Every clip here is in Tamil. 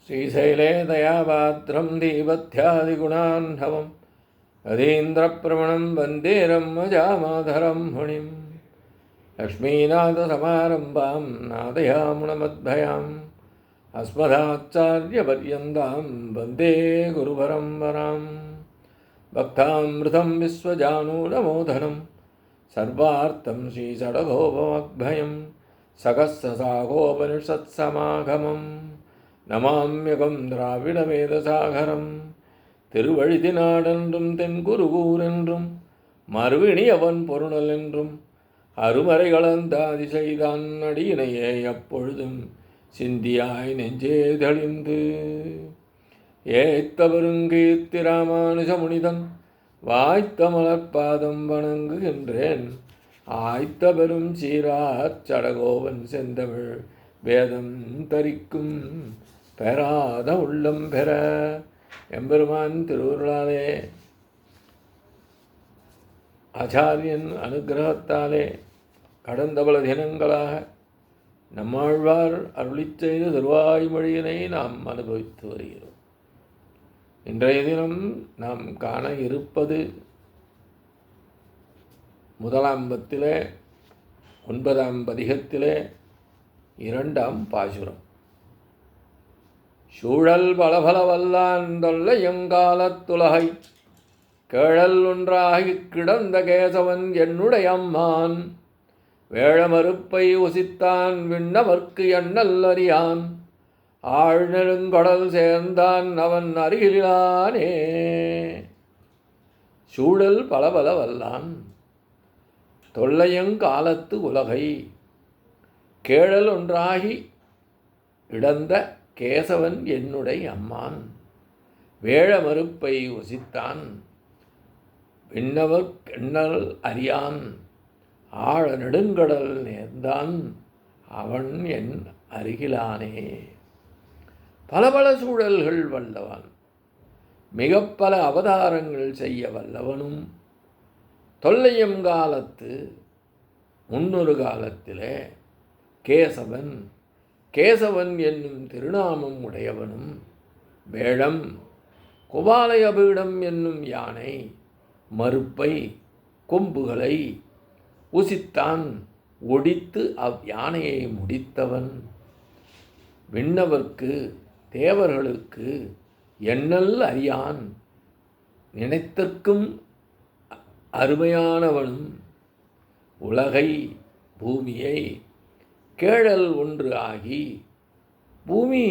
श्रीशैले दयापात्रं दीपत्यादिगुणान्धवं यतीन्द्रप्रवणं वन्दे रम्यजामाधरं मुनिं लक्ष्मीनाथसमारम्भां नादयामुनमद्भयाम् अस्मदाचार्यपर्यन्तां वन्दे गुरुपरम्परां भक्तामृतं विश्वजानूनमोदनं सर्वार्थं श्रीषडगोपमग्भयं सकस्रसागोपनिषत्समागमं नमाम्यகம் திராவிடவேதசாகரம் திருவழுதினாடென்றும் தென்குருகூரென்றும் மறுவினி அவன் பொருணல் என்றும் அருமறைகளந்தாதி செய்தான் அடியினையே எப்பொழுதும் சிந்தியாய் நெஞ்சே தெளிந்து ஏத்தவருங்கீர்த்தி ராமானுஜ முனிதன் வாய்த்த மலர்பாதம் வணங்குகின்றேன் ஆய்த்த பெரும் சீராச் சடகோவன் செந்தமிழ் வேதம் தரிக்கும் பெறாத உள்ளம் பெற எம்பெருமான் திருவுருளாலே ஆச்சாரியன் அனுகிரகத்தாலே கடந்த பல தினங்களாக நம்மாழ்வார் அருளிச் செய்த திருவாய்மொழியினை நாம் அனுபவித்து வருகிறோம். இன்றைய தினம் நாம் காண இருப்பது முதலாம் பத்திலே 9ஆம் பதிகத்திலே 2ஆம் பாசுரம். சூழல் பலபல வல்லான் தொல்லையங்காலத்துலகை கேழல் ஒன்றாகிக் கிடந்த கேசவன் என்னுடைய அம்மான் வேழமறுப்பை உசித்தான் விண்ணவர்க்கு எண்ணல் அறியான் ஆழ்நெடுங்கடல் சேர்ந்தான் அவன் அருகிலானே. சூழல் பலபல வல்லான் தொல்லையங்காலத்து உலகை கேழல் ஒன்றாகி இடந்த கேசவன் என்னுடைய அம்மான் வேழமறுப்பை உசித்தான் விண்ணவர் எண்ணல் அறியான் ஆழ நெடுங்கடல் நேர்ந்தான் அவன் என் அருகிலானே. பல பல சூழல்கள் வல்லவன், மிக பல அவதாரங்கள் செய்ய வல்லவனும், தொல்லையம் காலத்து முன்னொரு காலத்திலே கேசவன் கேசவன் என்னும் திருநாமம் உடையவனும், வேழம் குபாலயபீடம் என்னும் யானை மறுப்பை கொம்புகளை உசித்தான் ஒடித்து யானையை முடித்தவன், விண்ணவர்க்கு தேவர்களுக்கு எண்ணல் அறியான் நினைத்தற்கும் அருமையானவனும், உலகை பூமியை கேழல் ஒன்று ஆகி பூமி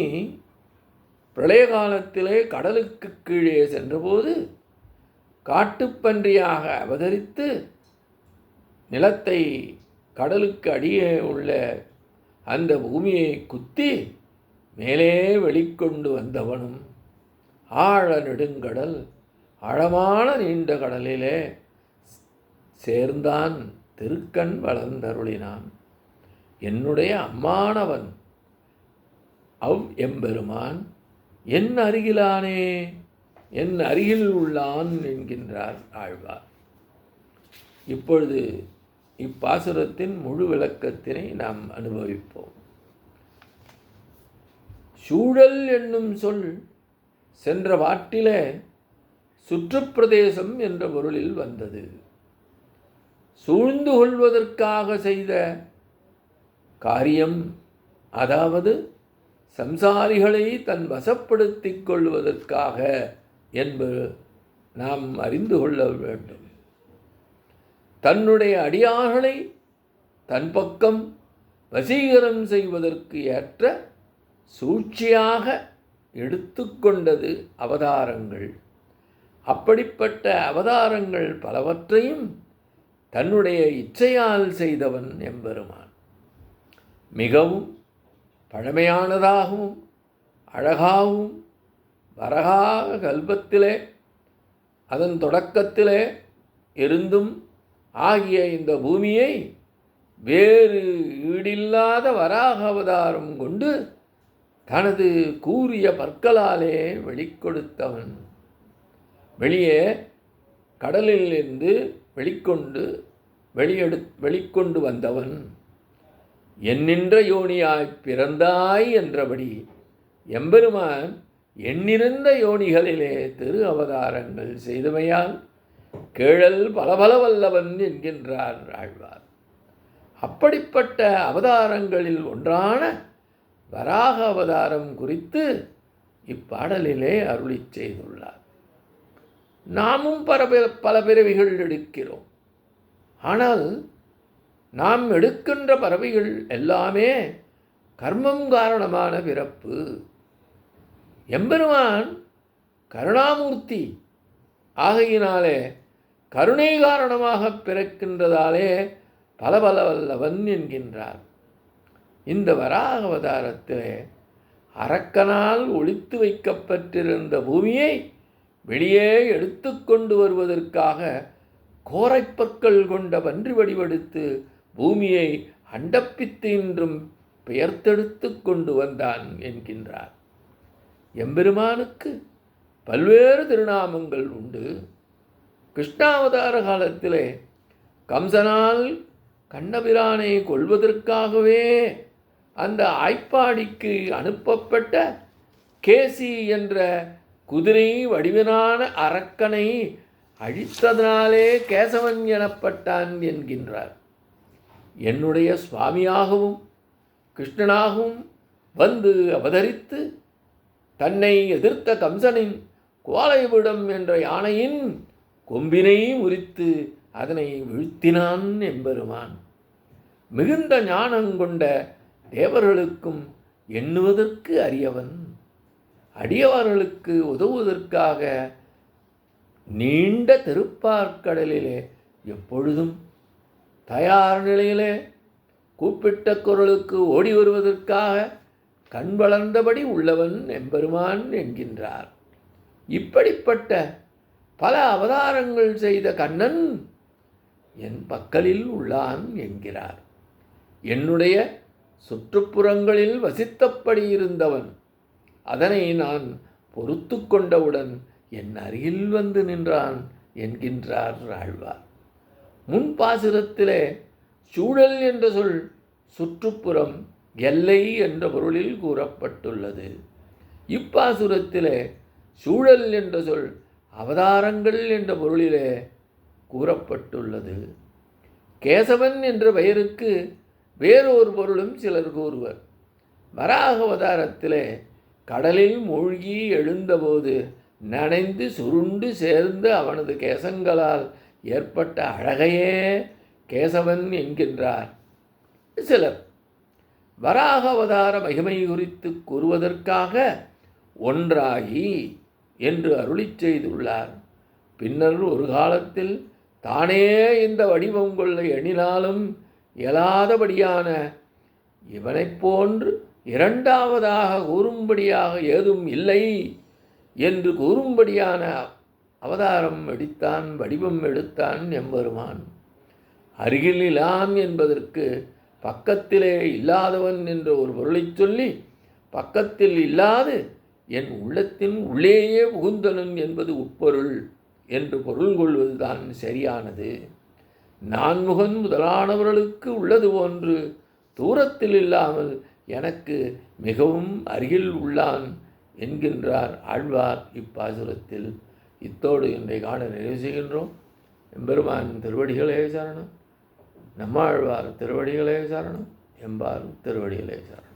பிரளய காலத்திலே கடலுக்கு கீழே சென்றபோது காட்டுப்பன்றியாக அவதரித்து நிலத்தை கடலுக்கு அடியே உள்ள அந்த பூமியை குத்தி மேலே வெளிக்கொண்டு வந்தவனும், ஆழ நெடுங்கடல் ஆழமான நீண்ட கடலிலே சேர்ந்தான் திருக்கண் வளர்ந்தருளினான் என்னுடைய அம்மானவன் அவ் எம்பெருமான் என் அருகிலானே, என் அருகில் உள்ளான் என்கின்றார் ஆழ்வார். இப்பொழுது இப்பாசுரத்தின் முழு விளக்கத்தினை நாம் அனுபவிப்போம். சூழல் என்னும் சொல் சென்ற பாட்டிலே சுற்றுப்பிரதேசம் என்ற பொருளில் வந்தது. சூழ்ந்து கொள்வதற்காக செய்த காரியம், அதாவது சம்சாரிகளை தன் வசப்படுத்திக் கொள்வதற்காக என்பது நாம் அறிந்து கொள்ள வேண்டும். தன்னுடைய அடியார்களை தன் பக்கம் வசீகரம் செய்வதற்கு ஏற்ற சூழ்ச்சியாக எடுத்துக்கொண்டது அவதாரங்கள். அப்படிப்பட்ட அவதாரங்கள் பலவற்றையும் தன்னுடைய இச்சையால் செய்தவன் எம்பெருமான். மிகவும் பழமையானதாகவும் அழகாகவும் வரகாக கல்பத்திலே அதன் தொடக்கத்திலே இருந்தும் ஆகிய இந்த பூமியை வேறு ஈடில்லாத வராக அவதாரம் கொண்டு தனது கூரிய பற்களாலே வெளிக்கொடுத்தவன். வெளியே கடலிலிருந்து வெளிக்கொண்டு வந்தவன். என்னின்ற யோனியாய் பிறந்தாய் என்றபடி எம்பெருமான் எண்ணிருந்த யோனிகளிலே திரு அவதாரங்கள் செய்தமையால் கேழல் பலபல வல்லவன் என்கின்றார் ஆழ்வார். அப்படிப்பட்ட அவதாரங்களில் ஒன்றான வராக அவதாரம் குறித்து இப்பாடலிலே அருளிச் செய்துள்ளார். நாமும் பல பிறவிகள் எடுக்கிறோம். ஆனால் நாம் எடுக்கின்ற பறவைகள் எல்லாமே கர்மம் காரணமான பிறப்பு. எம்பெருமான் கருணாமூர்த்தி ஆகையினாலே கருணை காரணமாக பிறக்கின்றதாலே பலபல வல்லவன் என்கின்றார். இந்த வராக அவதாரத்திலே அரக்கனால் ஒளித்து வைக்கப்பட்டிருந்த பூமியை வெளியே எடுத்து கொண்டு வருவதற்காக கோரைப்பற்கள் கொண்ட பன்றி வடிவெடுத்து பூமியை அண்டப்பித்து என்றும் பெயர்த்தெடுத்து கொண்டு வந்தான் என்கின்றார். எம்பெருமானுக்கு பல்வேறு திருநாமங்கள் உண்டு. கிருஷ்ணாவதார காலத்திலே கம்சனால் கண்ணபிரானை கொல்வதற்காகவே அந்த ஆய்ப்பாடிக்கு அனுப்பப்பட்ட கேசி என்ற குதிரை வடிவினான அரக்கனை அழித்ததனாலே கேசவன் எனப்பட்டான் என்கின்றார். என்னுடைய சுவாமியாகவும் கிருஷ்ணனாகவும் வந்து அவதரித்து தன்னை எதிர்த்த கம்சனின் கோலைவிடம் என்ற யானையின் கொம்பினை முறித்து அதனை வீழ்த்தினான் எம்பெருமான். மிகுந்த ஞானங்கொண்ட தேவர்களுக்கும் எண்ணுவதற்கு அரியவன். அடியவர்களுக்கு உதவுவதற்காக நீண்ட திருப்பார்க்கடலிலே எப்பொழுதும் தயார் நிலையிலே கூப்பிட்ட குரலுக்கு ஓடி வருவதற்காக கண் வளர்ந்தபடி உள்ளவன் எம்பெருமான் என்கின்றார். இப்படிப்பட்ட பல அவதாரங்கள் செய்த கண்ணன் என் பக்கலில் உள்ளான் என்கிறார். என்னுடைய சுற்றுப்புறங்களில் வசித்தபடி இருந்தவன் அதனை நான் பொறுத்து கொண்டவுடன் என் அருகில் வந்து நின்றான் என்கின்றார் ஆழ்வார். முன்பாசுரத்திலே சூழல் என்ற சொல் சுற்றுப்புறம் எல்லை என்ற பொருளில் கூறப்பட்டுள்ளது. இப்பாசுரத்திலே சூழல் என்ற சொல் அவதாரங்கள் என்ற பொருளிலே கூறப்பட்டுள்ளது. கேசவன் என்ற பெயருக்கு வேறொரு பொருளும் சிலர் கூறுவர். வராக அவதாரத்திலே கடலில் மூழ்கி எழுந்தபோது நனைந்து சுருண்டு சேர்ந்து அவனது கேசங்களால் ஏற்பட்ட அழகையே கேசவன் என்கின்றார் சிலர். வராக அவதார மகிமை குறித்து கூறுவதற்காக ஒன்றாகி என்று அருளிச் செய்துள்ளார். பின்னர் ஒரு காலத்தில் தானே இந்த வடிவம் கொள்ள எண்ணினாலும் இயலாதபடியான இவனைப் போன்று இரண்டாவதாக கூறும்படியாக ஏதும் இல்லை என்று கூறும்படியான அவதாரம் எடுத்தான், வடிவம் எடுத்தான் எம்பெருமான். அருகில் இலான் என்பதற்கு பக்கத்திலே இல்லாதவன் என்ற ஒரு பொருளை சொல்லி பக்கத்தில் இல்லாது என் உள்ளத்தின் உள்ளேயே புகுந்தனன் என்பது உட்பொருள் என்று பொருள் கொள்வதுதான் சரியானது. நான்முகன் முதலானவர்களுக்கு உள்ளது போன்று தூரத்தில் இல்லாமல் எனக்கு மிகவும் அருகில் உள்ளான் என்கின்றார் ஆழ்வார் இப்பாசுரத்தில். இத்தோடு இன்றைய காண நிறைவு செய்கின்றோம். எம்பெருமான் திருவடிகளே சரணம். நம்மாழ்வார் திருவடிகளே சரணம். எம்பார் திருவடிகளே சரணம்.